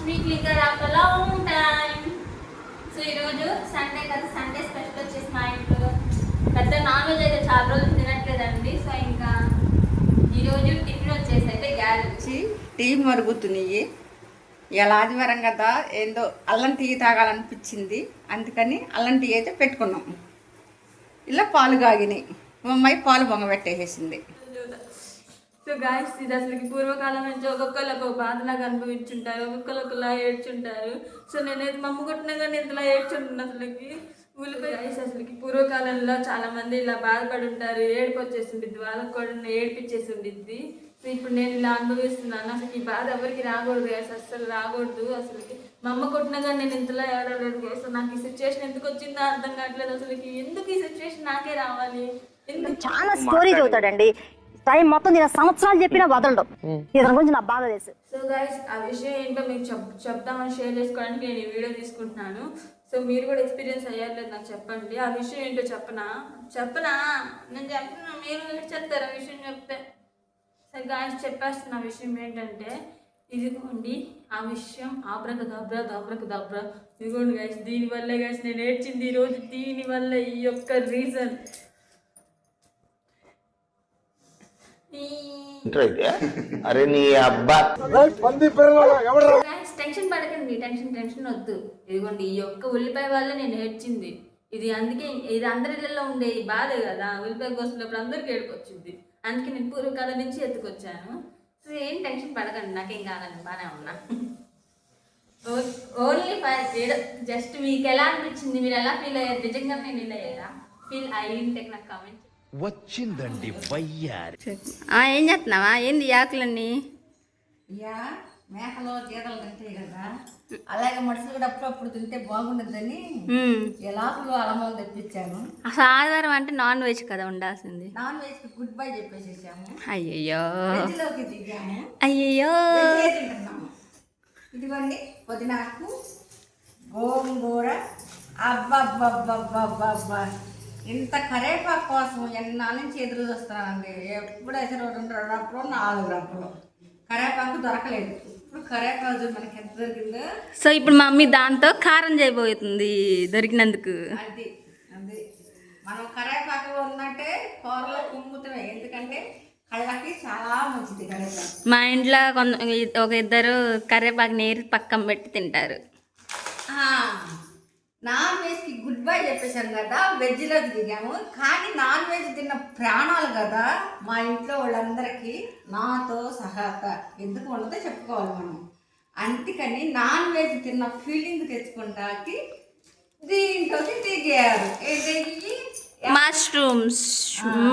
వీక్లీగా after long time. So ఈరోజు Sunday కదా, Sunday special వచ్చేసి మా ఇంట్లో పెద్ద నాన్ వెజ్ అయితే చాలా రోజులు తినట్లేదండి. సో ఇంకా ఈరోజు టిఫిన్ వచ్చేసి అయితే గ్యారెచ్చి టీ మరుగుతున్నాయి. ఇలా ఆదివారం కదా, ఏందో అల్లం టీ తాగాలనిపించింది, అందుకని అల్లం టీ అయితే పెట్టుకున్నాం. ఇలా పాలు కాగినాయి, మా అమ్మాయి పాలు బొంగ పెట్టేసేసింది. సో గాయస్, ఇది అసలుకి పూర్వకాలం నుంచి ఒక్కొక్కరు ఒక బాధలాగా అనుభవించుంటారు, ఒక్కొక్కరు ఒకలా ఏడ్చుంటారు. సో నేనైతే మా అమ్మ కొట్టినా కానీ ఇంతలా ఏడ్చుంటున్నాను. అసలుకి ఉల్లిపాయ గాయస్, అసలుకి పూర్వకాలంలో చాలా మంది ఇలా బాధపడి ఉంటారు, ఏడుపు వచ్చేసి ఉండిద్ది, వాళ్ళకి కూడా ఏడిపించేసి ఉండిద్ది. సో ఇప్పుడు నేను ఇలా అనుభవిస్తున్నాను. అసలు ఈ బాధ ఎవరికి రాకూడదు గాయస్, అస్సలు రాకూడదు. అసలుకి మా అమ్మ కొట్టినా కానీ నేను ఇంతలా ఏడవలేదు గాయస్. నాకు ఈ సిచ్యువేషన్ ఎందుకు వచ్చిందో అర్థం కావట్లేదు. అసలుకి ఎందుకు ఈ సిచ్యువేషన్ నాకే రావాలి? ఎందుకు? చాలా స్టోరీ చదువుతాడండి, టైం మొత్తం నేను సంవత్సరాలు చెప్పినా వదలడం. ఇతని గురించి నా బాధ తెలుసు. సో గైస్, ఆ విషయం ఏంటో మీకు చెప్తామని షేర్ చేసుకోవడానికి నేను ఈ వీడియో తీసుకుంటున్నాను. సో మీరు కూడా ఎక్స్పీరియన్స్ అయ్యారు నాకు చెప్పండి. ఆ విషయం ఏంటో చెప్పనా నేను చెప్తున్నా, మీరు చెప్తారు ఆ విషయం చెప్తే. సరే గాయస్, చెప్పేస్తున్న విషయం ఏంటంటే, ఇదిగోండి ఆ విషయం. ఆబ్రకదాబ్రా ఇదిగోండి గైస్, దీనివల్లే గైస్ నేను ఏడ్చింది ఈరోజు. దీనివల్ల ఈ యొక్క రీజన్ అరే నీ అబ్బా టెన్షన్ పడకండి, టెన్షన్ వద్దు. ఇదిగోండి ఈ యొక్క ఉల్లిపాయ వల్ల నేను ఏడ్చింది. ఇది అందుకే, ఇది అందరిలో ఉండే ఈ బాధ కదా, ఉల్లిపాయ కోసినప్పుడు అందరికి ఏడుకొచ్చింది. అందుకే నేను పూర్వకాలం నుంచి ఎత్తుకొచ్చాను. సో ఏం టెన్షన్ పడకండి, నాకేం కాదండి, బాగానే ఉన్నా. ఓన్లీ జస్ట్ మీకు ఎలా అనిపించింది, మీరు ఎలా ఫీల్ అయ్యారు? నిజంగా నేను ఇలా అయ్యారా? ఫీల్ అయ్యింటే నాకు కామెంట్ వచ్చిందండి వయ్యారి. ఏం చేస్తున్నావా? ఏంది ఆకులన్నీ? యా, మేకలో జీతలు తింటాయి కదా, అలాగే మనుషులు కూడా అప్పుడప్పుడు తింటే బాగుండదని ఎలాకులు అలమలు తెప్పించాను. అసలు ఆదివారం అంటే నాన్ వెజ్ కదా ఉండాల్సింది. నాన్ వెజ్ కి గుడ్ బై చెప్పేసేసాము, అయ్యయ్యో వెజ్లోకి దిగాము, అయ్యయ్యో. తింటున్నాము. ఇదిగోండి పుదీనాకు, గోంగూర. అబ్బబ్బబ్బబ్బబ్బబ్బా, ఇంత కరేపాకు కోసం ఎన్నా నుంచి ఎదురు చూస్తున్నానండి. ఎప్పుడైతే 2 రప్పులు 4 రప్పులు కరేపాకు దొరకలేదు. ఇప్పుడు కరేపాకు మనకి ఎంత దొరికిందో. సో ఇప్పుడు మా మమ్మీ దాంతో కారం చేయబోతుంది దొరికినందుకు. అది అది మనం కరేపాకు ఉందంటే కూరలో కుమ్ముతామే, ఎందుకంటే కళ్ళకి చాలా మంచిది కరేపాకు. మా ఇంట్లో ఒక ఇద్దరు కరివేపాకు నీరు పక్కన పెట్టి తింటారు. నాన్ వెజ్కి గుడ్ బై చెప్పేశాను కదా, వెజ్లోకి దిగాము. కానీ నాన్ వెజ్ తిన్న ప్రాణాలు కదా మా ఇంట్లో వాళ్ళందరికీ, నాతో సహా ఎందుకు ఉండదో చెప్పుకోవాలి మనం. అందుకని నాన్ వెజ్ తిన్న ఫీలింగ్ తెచ్చుకుంటాకి దీంట్లోకి దిగారు.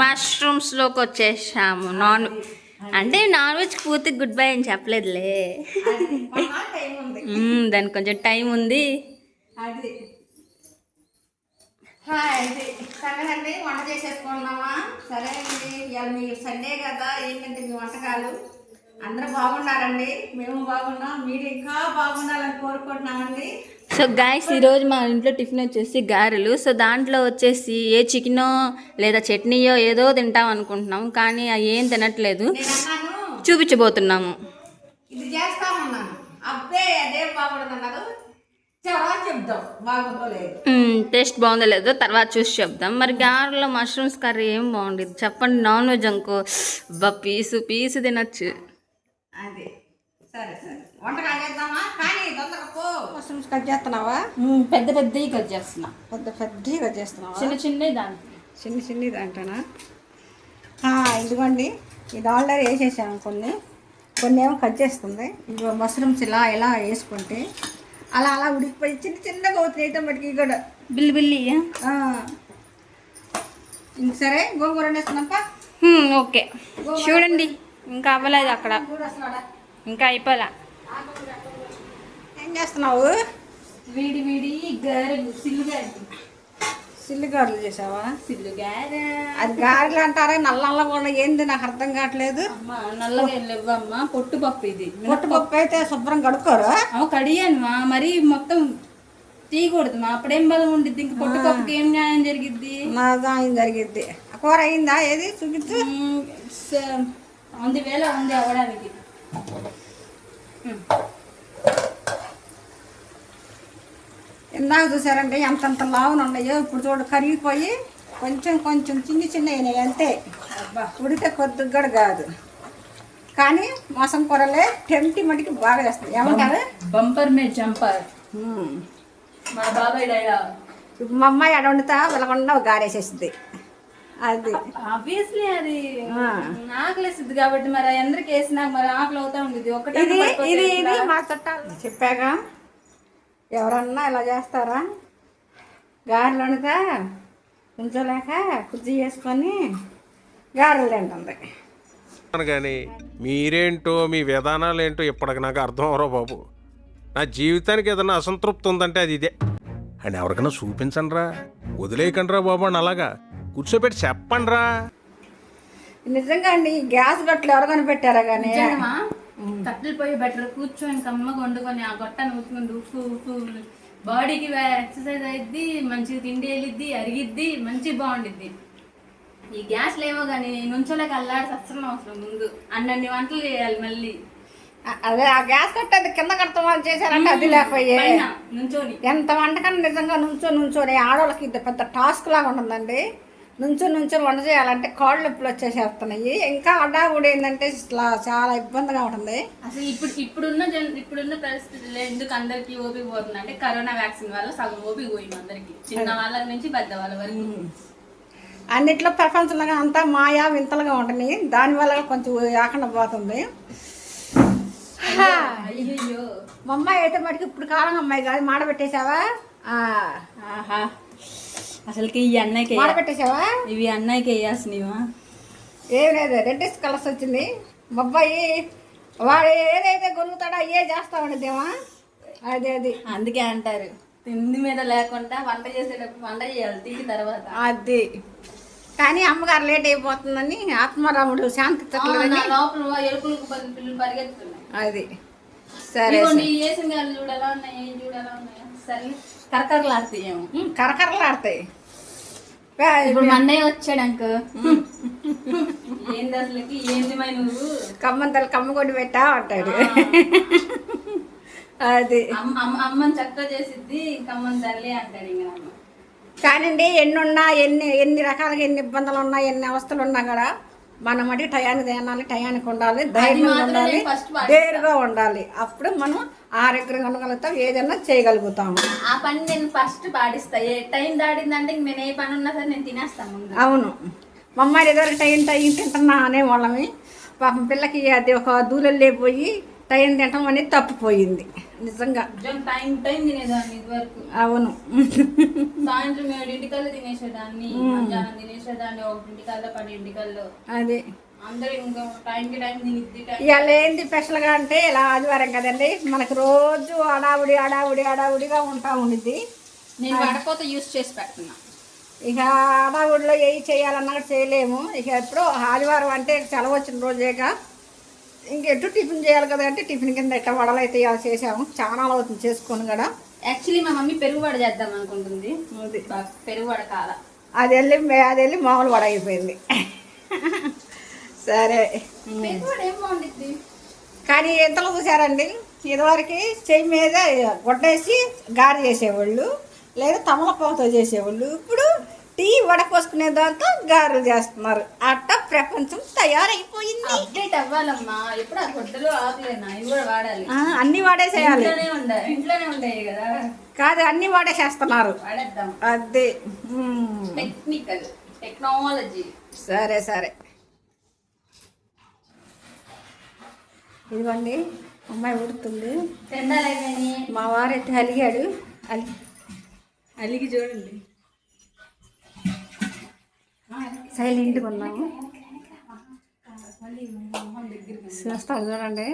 మష్రూమ్స్ లోకి వచ్చేసాము. అంటే నాన్ వెజ్ పూర్తిగా గుడ్ బై అని చెప్పలేదులే, టైం ఉంది, దానికి కొంచెం టైం ఉంది. అది ఇది సరేనండి, వంట చేసేసుకున్నామా? సరే అండి, ఇవాళ మీ సండే కదా, ఏంటంటే మీ వంటకాలు అందరూ బాగున్నారండి, మేము బాగున్నాం, మీరు ఇంకా బాగుండాలని కోరుకుంటున్నామండి. సో గాయస్, ఈరోజు మా ఇంట్లో టిఫిన్ వచ్చేసి గారెలు. సో దాంట్లో వచ్చేసి ఏ చికెనో లేదా చట్నీయో ఏదో తింటాం అనుకుంటున్నాం, కానీ అవి ఏం తినట్లేదు. చూపించబోతున్నాము. ఇది చేస్తామన్నాను, అబ్బే అదే బాగుండదు అన్నారు. చెప్దాం బాగుండలేదు, టేస్ట్ బాగుందో లేదో తర్వాత చూసి చెప్దాం. మరి గారెలో మష్రూమ్స్ కర్రీ ఏం బాగుండేది చెప్పండి? నాన్ వెజ్ అనుకో పీసు తినచ్చు. అదే సరే వంటకాలు చేద్దామా? కానీ తొందరగా పో. మష్రూమ్స్ కట్ చేస్తున్నావా? పెద్దవి కట్ చేస్తున్నా. పెద్దవి కట్ చేస్తున్నావా? చిన్న దాంట్లోనా? ఇదిగోండి, ఇది ఆల్రెడీ వేసేసాము. కొన్ని ఏమో కట్ చేస్తుంది. ఇదిగో మష్రూమ్స్ ఇలా వేసుకుంటే అలా ఉడికిపోయి చిన్నగా అవుతుంది. అయితే మటుకి కూడా బిల్లి ఇంక సరే, గోంగూర వేస్తున్నాంపా. ఓకే, చూడండి ఇంకా అవ్వలేదు అక్కడ, ఇంకా అయిపోలే. ఏం చేస్తున్నావు? వేడి గారెలు, సిల్లు గారెలు చేసావా? సిల్లుగారె అది గారెలు అంటారా? నల్ల కూడా ఏంది నాకు అర్థం కావట్లేదు. నల్లగా లేవమ్మా, పొట్టుపప్పు. ఇది పొట్టుపప్పు అయితే శుభ్రం కడుక్కోరా? కడిగాను మరి, మొత్తం తీయకూడదు మా, అప్పుడేం బలం ఉండిద్ది. ఇంకా పొట్టుపప్పుకి ఏం న్యాయం జరిగిద్ది? న్యాయం జరిగిద్ది. కూర అయిందా? ఏది చూపించు. వేళ ఉంది అవ్వడానికి. ఇందాక చూసారండి ఎంతంత లావున ఉన్నాయో, ఇప్పుడు చూడు కరిగిపోయి కొంచెం కొంచెం చిన్న అయినాయి అంతే. ఉడితే కొద్దిగా కూడా కాదు. కానీ మోసం కూరలే టెంప్టీ మటుకి బాగా చేస్తుంది. ఏమంటారు? బంపర్ మే జంపర్ మన బాబాయ్ డైలాగ్. ఇప్పుడు మా అమ్మాయి అడ వండుతా వెళ్ళకుండా గారేసేస్తుంది. అది ఆబ్వియస్లీ అది ఆకలిస్తుంది కాబట్టి మరి అందరికి వేసినా మరి ఆకలి అవుతా ఉండేది. ఒకటి ఇది ఇది ఇది మా చుట్టాలు చెప్పాక ఎవరన్నా ఇలా చేస్తారా? గారెలు వండుతా ఉంచలేక కుర్చీ చేసుకొని గారెలు తింటుంది. కానీ మీరేంటో మీ విధానాలు ఏంటో ఇప్పటికి నాకు అర్థం అవరో బాబు. నా జీవితానికి ఏదైనా అసంతృప్తి ఉందంటే అది ఇదే. అని ఎవరికైనా చూపించండి రా, వదిలేయకండి రా బాబు అని అలాగా కూర్చోబెట్టి చెప్పండి రా. నిజంగా అండి గ్యాస్ గట్లు ఎవరు కనిపెట్టారా కానీ కట్టెలు పోయి బెటర్ కూర్చొని కమ్మగా వండుకొని ఆ గొట్టాన్ని ఊసుకొని ఉప్పు బాడీకి ఎక్సర్సైజ్ అయ్యిద్ది, మంచిగా తిండి వెళ్ళిద్ది, అరిగిద్ది, మంచిగా బాగుండిద్ది. ఈ గ్యాస్లు ఏమో కానీ నుంచోలేక అల్లాడి అస్సలు అవసరం. ముందు అన్ని వంటలు చేయాలి మళ్ళీ. అదే ఆ గ్యాస్ కట్టేది కింద కడతాం వాళ్ళు చేశారంటే అది లేకపోయే నుంచోని ఎంత వంటకన్నా నిజంగా నుంచొని ఆడవాళ్ళకి ఇది పెద్ద టాస్క్ లాగా ఉంటుందండి. నుంచొని వంట చేయాలంటే కాళ్ళు నొప్పులు వచ్చేసేస్తున్నాయి. ఇంకా అడ్డాగుడి ఏంటంటే చాలా ఇబ్బందిగా ఉంటుంది. అసలు ఇప్పుడున్న పరిస్థితుల్లో ఎందుకు అందరికీ ఓపిక పోతుంది అంటే కరోనా వ్యాక్సిన్ వల్ల సగం ఓపిక పోయింది అందరికి, చిన్న వాళ్ళ నుంచి పెద్ద వాళ్ళ వరకు. అన్నిట్లో ప్రపంచంలో అంతా మాయా వింతలుగా ఉంటుంది. దానివల్ల కొంచెం ఆకుండా పోతుంది. అయ్యో మా అమ్మాయి అయితే మటుకు ఇప్పుడు కాలం అమ్మాయి కాదు. మాడబెట్టేసావా? అసలుకి ఈ అన్నయ్యకి మాడబెట్టేసావా? ఇవి అన్నయ్యకి వేయాల్సినవా? ఏం లేదు, రెడ్డిస్ కలర్స్ వచ్చింది. మా అబ్బాయి వాడు ఏదైతే గొలుగుతాడో అయ్యే చేస్తా ఉండేదేమా. అది అందుకే అంటారు తిండి మీద లేకుండా వంట చేసేటప్పుడు వంట చేయాలి తిండి తర్వాత. అది కానీ అమ్మగారు లేట్ అయిపోతుందని ఆత్మారాముడు శాంతి లోపల ఎలుకలకు పిల్లలు పరిగెత్తుతున్నాయి. అది సరే వేసిన గారు చూడాలా ఉన్నాయి, ఏం చూడాలా ఉన్నాయా? సరే కరకరలాడుతాయేమో. కరకరలాడతాయి. ఇప్పుడు మా అన్నయ్య వచ్చాడు అంక ఏంది అసలుకి ఏంది మై నువ్వు కమ్మంతలు కమ్మ కొట్టి పెట్టా అంటాడు. అది అమ్మని చక్కగా చేసిద్ది కమ్మని తల్లి అంటాడు. ఇంకా కానండి ఎన్ని రకాలుగా ఎన్ని ఇబ్బందులు ఉన్నా ఎన్ని అవస్థలు ఉన్నా కూడా మనం మటుకు టయానికి తినాలి, టయానికి ఉండాలి, ధైర్యంగా ఉండాలి, వేరుగా ఉండాలి. అప్పుడు మనం ఆరోగ్యంగా ఉండగలుగుతాం, ఏదైనా చేయగలుగుతాము. ఆ పని నేను ఫస్ట్ పాటిస్తా. ఏ టైం దాడిందంటే నేను ఏ పని ఉన్నా సరే నేను తినేస్తాను ముందు. అవును, మా అమ్మాయి ఎదురు టైం తింటున్నా అనే వాళ్ళమి. పాపం పిల్లకి అది ఒక దూలల్లో పోయి టైం తినటం అనేది తప్పిపోయింది నిజంగా. టైం తినేదాన్ని ఇదివరకు. అవును, సాయంత్రం 7:00 తినేసేదాన్ని, మధ్యాహ్నం తినేసేదాన్ని, 1:00 10:00. అది అందరూ ఇంకా టైంకి టైం తినిద్ది. ఇవాళ ఏంది స్పెషల్గా అంటే ఇలా ఆదివారం కదండి, మనకు రోజు అడావుడిగా ఉంటా ఉండిద్ది. నేను వడపోత యూస్ చేసి పెడుతున్నా. ఇక అడావుడిలో ఏ చేయాలన్నా చేయలేము. ఇక ఎప్పుడో ఆదివారం అంటే సెలవు వచ్చిన రోజేగా ఇంకెటు టిఫిన్ చేయాలి కదా అంటే టిఫిన్ కింద ఎట్లా వడలు అయితే ఇలా చేసాము. చాలా అవుతుంది చేసుకొని కూడా. యాక్చువల్లీ మా మమ్మీ పెరుగు వడ చేద్దాం అనుకుంటుంది. పెరుగు వడ కాల అది వెళ్ళి మామూలు వడ అయిపోయింది. సరే, పెరుగు వడ ఏం బాగుండిద్ది. కానీ ఎంతలో చూసారండి, ఇదివరకు చెయ్యి మీద గొడ్డేసి గారి చేసేవాళ్ళు, లేదా తమలపాకుతో చేసేవాళ్ళు. ఇప్పుడు టీ వడపోసుకునే దాంతో గారెలు చేస్తున్నారు. అట్ట ప్రపంచం తయారైపోయింది. అప్డేట్ అవ్వాలమ్మా. ఎప్పుడు ఆ గొడ్డలు ఆకులేనా ఇవి కూడా వాడాలి. అన్ని వాడేసేయాలి. ఇంట్లోనే ఉంటాయి కదా. కాదు, అన్ని వాడేసేస్తున్నారు. వాడేద్దాం. అదే టెక్నాలజీ. సరే ఇదిగోండి అమ్మాయి ఉడుతుంది. మా వారైతే అలిగాడు. అలిగి చూడండి. సైలెంట్గా ఉన్నాము. చూస్తాను చూడండి.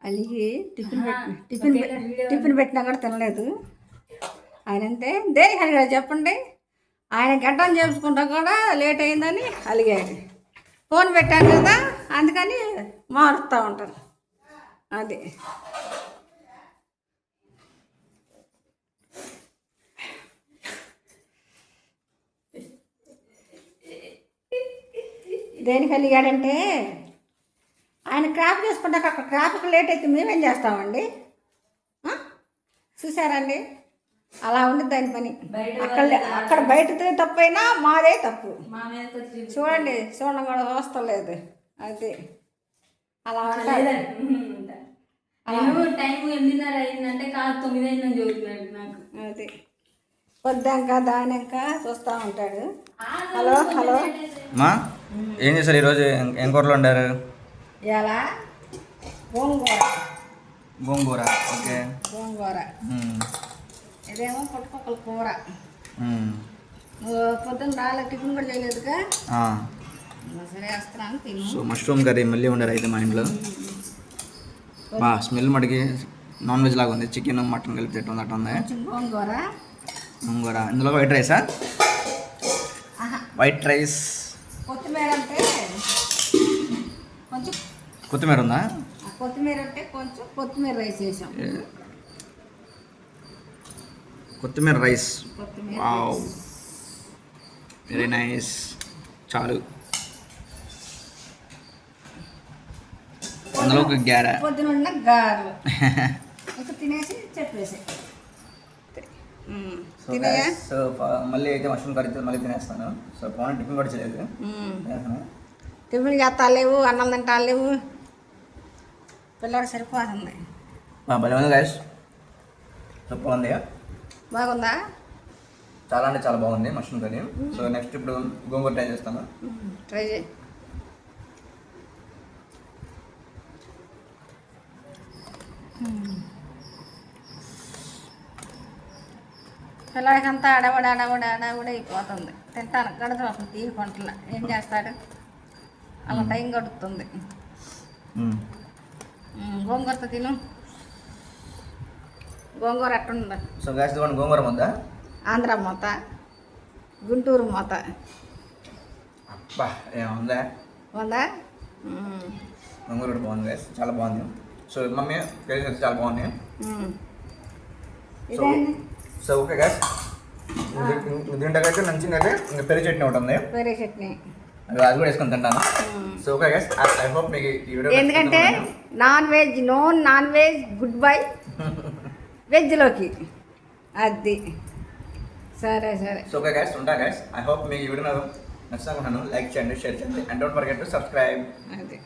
అలిగి టిఫిన్ పెట్టినా కూడా తినలేదు. ఆయన అంతే. దేనికి అలిగాడు చెప్పండి? ఆయన గడ్డం చేయించుకుంటా కూడా లేట్ అయిందని అలిగాడు. ఫోన్ పెట్టాను కదా అందుకని మారుతూ ఉంటారు. అది దేనికి అలిగాడంటే ఆయన క్రాప్ చేసుకుంటాక అక్కడ క్రాప్కి లేట్ అయితే మేమేం చేస్తామండి? చూసారండి, అలా ఉంది దాని పని. బయట అక్కడ బయటదే తప్పైనా మాదే తప్పు. మా మీద కొద్ది చూడండి కూడా వస్తలేదు. అది అలా ఉంటారు. నేను టైం 8:30 అయిందంటే కాదు 9 అయిందని చెబుతున్నాడు నాకు. అది పొద్దాక దానాక చూస్తూ ఉంటాడు. హలో హలో మా ఏం చేశారు ఈరోజు? ఏం కూరలు వండారు? ఇలా గోంగూర. గోంగూర. ఓకే. గోంగూర. ఇదేమో పుట్టపక్కల కూర. నువ్వు పొద్దున్న రాలే టిఫిన్ కూడా చేయలేదుగా. సరే వేస్తున్నాను తిను. సో మష్రూమ్ కర్రీ మళ్ళీ వండారు అయితే మా ఇంట్లో. బా స్మెల్ మటుకి నాన్ వెజ్ లాగా ఉంది. చికెన్ మటన్ కలిపి తిట్టం అట్లా ఉంది. కొంచెం గోంగూర. గోంగూర. ఇందులో వైట్ రైసా? White rice. కొత్తిమీర అంటే కొంచెం కొత్తిమీర ఉందా? కొత్తిమీర అంటే కొంచెం కొత్తిమీర రైస్ వేసాం. కొత్తిమీర రైస్. కొత్తిమీర వావ్, వెరీ నైస్. చాలు. అందులో ఒక గ్యార. పొద్దున గారెలు ఇంకా తినేసి చెప్పేసి తినేయా. సో మళ్ళీ అయితే మష్రూమ్ కర్రీ మళ్ళీ తినేస్తాను. సో పవన్ టిఫిన్ కూడా చేయలేదు. టిఫిన్ చేస్తా లేవు, అన్నం తింటా లేవు. పిల్లడు సరిపోతుంది. భలే ఉంది గైస్. సూపర్ ఉంది. బాగుందా? చాలా అంటే చాలా బాగుంది మష్రూమ్ కర్రీ. సో నెక్స్ట్ ఇప్పుడు గోంగూర ట్రై చేస్తాను. ట్రై చేయి. పిల్లడికంతా అడవడ అయిపోతుంది. తింటాను గడత టీ కొంటల ఏం చేస్తాడు? అలా టైం గడుపుతుంది. గోంగూరతో తిను. గోంగూర ఎట్టుందా? సో గైస్ ఇదిగోండి గోంగూర ముద్ద. ఆంధ్ర మూత, గుంటూరు మూత. అబ్బా ఏముందా? ఉందా? గోంగూర కూడా బాగుంది గైస్, చాలా బాగుంది. సో మమ్మీ కర్రీ అయితే చాలా బాగుంది. ఇదేంటి? సో ఓకే గైస్, దీంట్లోకైతే మంచిగా అయితే ఇంకా పెరుగు చట్నీ ఒకటి ఉంది. పెరుగు చట్నీ అది కూడా వేసుకొని తింటాను. So okay guys, I hope మీకు ఈ వీడియో ఎందుకంటే నాన్ వెజ్ గుడ్ బై వెజ్లోకి. అది సరే. సో ఓకే గైస్, ఉంటా గైస్. ఐ హోప్ మీకు ఈ వీడియో నచ్చుతాను. లైక్ చేయండి, షేర్ చేయండి, and don't forget to subscribe. అది